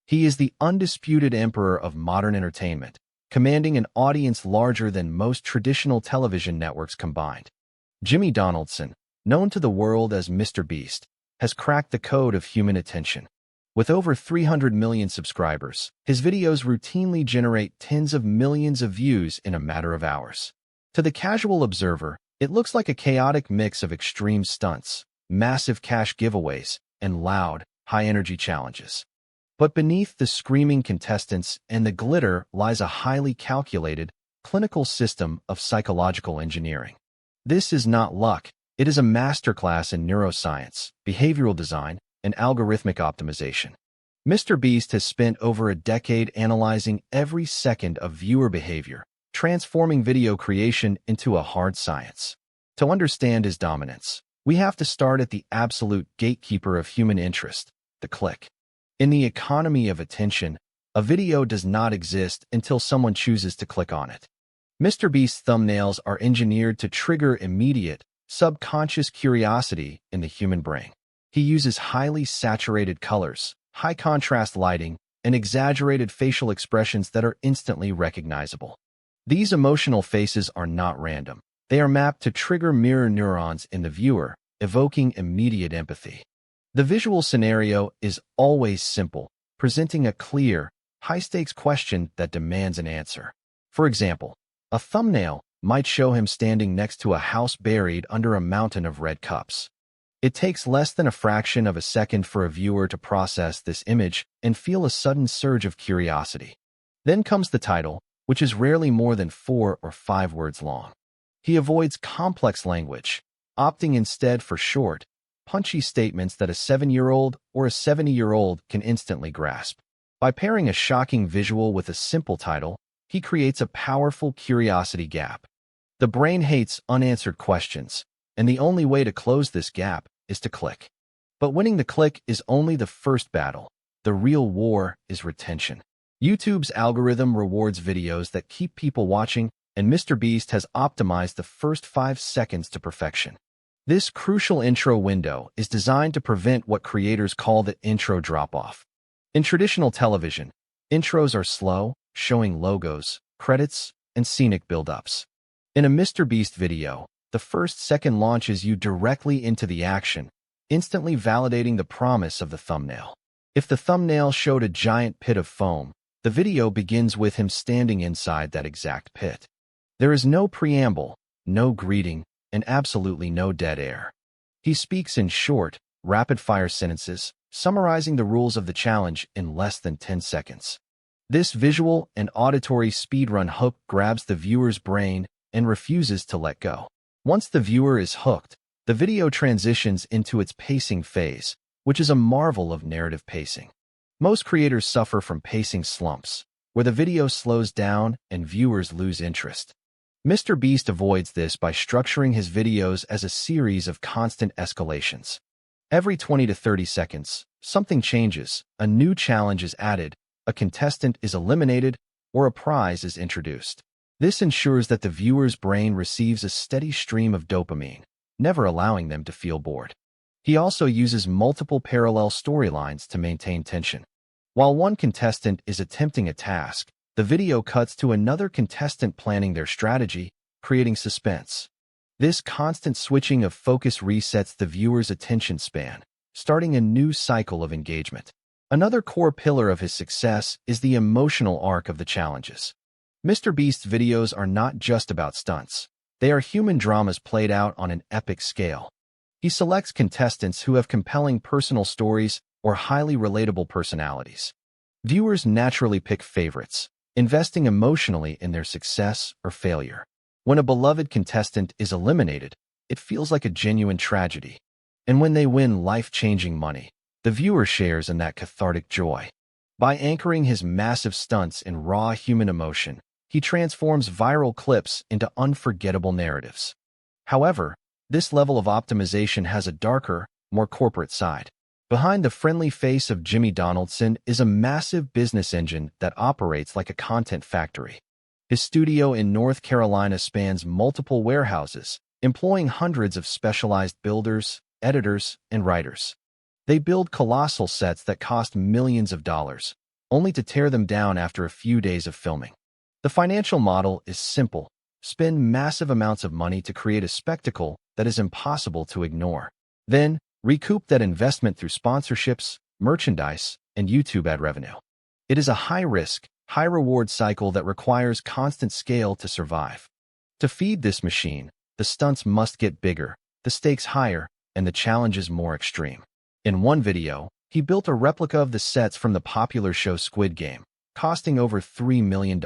He is the undisputed emperor of modern entertainment, commanding an audience larger than most traditional television networks combined. Jimmy Donaldson, known to the world as MrBeast, has cracked the code of human attention. With over 300 million subscribers, his videos routinely generate tens of millions of views in a matter of hours. To the casual observer, it looks like a chaotic mix of extreme stunts, massive cash giveaways, and loud, high-energy challenges. But beneath the screaming contestants and the glitter lies a highly calculated, clinical system of psychological engineering. This is not luck. It is a masterclass in neuroscience, behavioral design, and algorithmic optimization. MrBeast has spent over a decade analyzing every second of viewer behavior, transforming video creation into a hard science. To understand his dominance, we have to start at the absolute gatekeeper of human interest, the click. In the economy of attention, a video does not exist until someone chooses to click on it. MrBeast's thumbnails are engineered to trigger immediate, subconscious curiosity in the human brain. He uses highly saturated colors, high-contrast lighting, and exaggerated facial expressions that are instantly recognizable. These emotional faces are not random. They are mapped to trigger mirror neurons in the viewer, evoking immediate empathy. The visual scenario is always simple, presenting a clear, high-stakes question that demands an answer. For example, a thumbnail might show him standing next to a house buried under a mountain of red cups. It takes less than a fraction of a second for a viewer to process this image and feel a sudden surge of curiosity. Then comes the title, which is rarely more than 4 or 5 words long. He avoids complex language, opting instead for short, punchy statements that a 7-year-old or a 70-year-old can instantly grasp. By pairing a shocking visual with a simple title, he creates a powerful curiosity gap. The brain hates unanswered questions, and the only way to close this gap is to click. But winning the click is only the first battle. The real war is retention. YouTube's algorithm rewards videos that keep people watching, and MrBeast has optimized the first 5 seconds to perfection. This crucial intro window is designed to prevent what creators call the intro drop-off. In traditional television, intros are slow, showing logos, credits, and scenic build-ups. In a MrBeast video, the first second launches you directly into the action, instantly validating the promise of the thumbnail. If the thumbnail showed a giant pit of foam, the video begins with him standing inside that exact pit. There is no preamble, no greeting, and absolutely no dead air. He speaks in short, rapid-fire sentences, summarizing the rules of the challenge in less than 10 seconds. This visual and auditory speedrun hook grabs the viewer's brain and refuses to let go. Once the viewer is hooked, the video transitions into its pacing phase, which is a marvel of narrative pacing. Most creators suffer from pacing slumps, where the video slows down and viewers lose interest. MrBeast avoids this by structuring his videos as a series of constant escalations. Every 20 to 30 seconds, something changes, a new challenge is added, a contestant is eliminated, or a prize is introduced. This ensures that the viewer's brain receives a steady stream of dopamine, never allowing them to feel bored. He also uses multiple parallel storylines to maintain tension. While one contestant is attempting a task, the video cuts to another contestant planning their strategy, creating suspense. This constant switching of focus resets the viewer's attention span, starting a new cycle of engagement. Another core pillar of his success is the emotional arc of the challenges. MrBeast's videos are not just about stunts. They are human dramas played out on an epic scale. He selects contestants who have compelling personal stories or highly relatable personalities. Viewers naturally pick favorites, investing emotionally in their success or failure. When a beloved contestant is eliminated, it feels like a genuine tragedy. And when they win life-changing money, the viewer shares in that cathartic joy. By anchoring his massive stunts in raw human emotion, he transforms viral clips into unforgettable narratives. However, this level of optimization has a darker, more corporate side. Behind the friendly face of Jimmy Donaldson is a massive business engine that operates like a content factory. His studio in North Carolina spans multiple warehouses, employing hundreds of specialized builders, editors, and writers. They build colossal sets that cost millions of dollars, only to tear them down after a few days of filming. The financial model is simple. Spend massive amounts of money to create a spectacle that is impossible to ignore. Then, recoup that investment through sponsorships, merchandise, and YouTube ad revenue. It is a high-risk, high-reward cycle that requires constant scale to survive. To feed this machine, the stunts must get bigger, the stakes higher, and the challenges more extreme. In one video, he built a replica of the sets from the popular show Squid Game, costing over $3 million.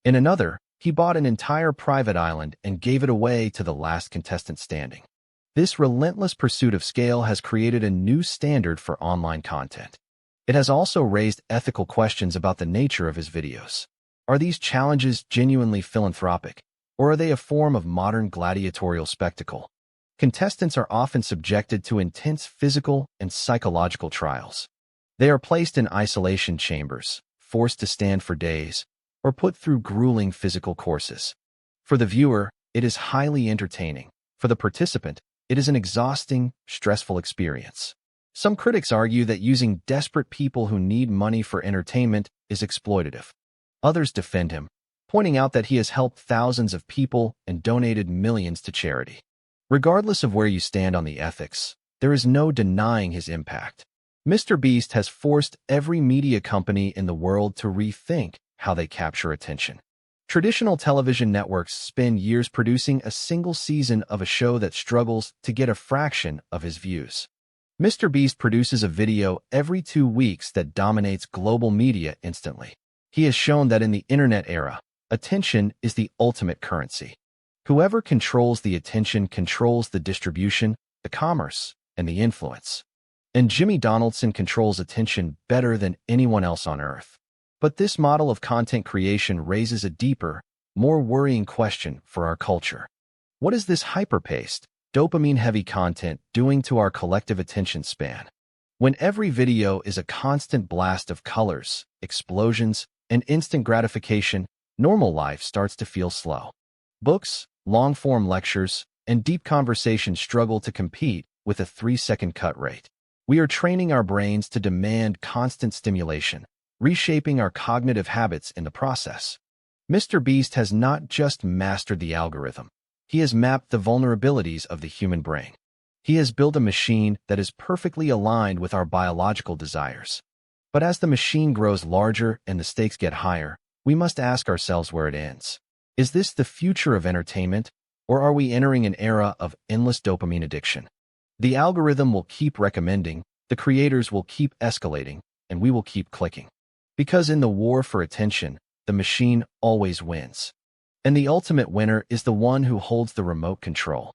In another, he bought an entire private island and gave it away to the last contestant standing. This relentless pursuit of scale has created a new standard for online content. It has also raised ethical questions about the nature of his videos. Are these challenges genuinely philanthropic, or are they a form of modern gladiatorial spectacle? Contestants are often subjected to intense physical and psychological trials. They are placed in isolation chambers, forced to stand for days, or put through grueling physical courses. For the viewer, it is highly entertaining. For the participant, it is an exhausting, stressful experience. Some critics argue that using desperate people who need money for entertainment is exploitative. Others defend him, pointing out that he has helped thousands of people and donated millions to charity. Regardless of where you stand on the ethics, there is no denying his impact. MrBeast has forced every media company in the world to rethink how they capture attention. Traditional television networks spend years producing a single season of a show that struggles to get a fraction of his views. MrBeast produces a video every 2 weeks that dominates global media instantly. He has shown that in the internet era, attention is the ultimate currency. Whoever controls the attention controls the distribution, the commerce, and the influence. And Jimmy Donaldson controls attention better than anyone else on earth. But this model of content creation raises a deeper, more worrying question for our culture. What is this hyper-paced, dopamine-heavy content doing to our collective attention span? When every video is a constant blast of colors, explosions, and instant gratification, normal life starts to feel slow. Books, long-form lectures, and deep conversations struggle to compete with a 3-second cut rate. We are training our brains to demand constant stimulation, reshaping our cognitive habits in the process. MrBeast has not just mastered the algorithm. He has mapped the vulnerabilities of the human brain. He has built a machine that is perfectly aligned with our biological desires. But as the machine grows larger and the stakes get higher, we must ask ourselves where it ends. Is this the future of entertainment, or are we entering an era of endless dopamine addiction? The algorithm will keep recommending, the creators will keep escalating, and we will keep clicking. Because in the war for attention, the machine always wins. And the ultimate winner is the one who holds the remote control.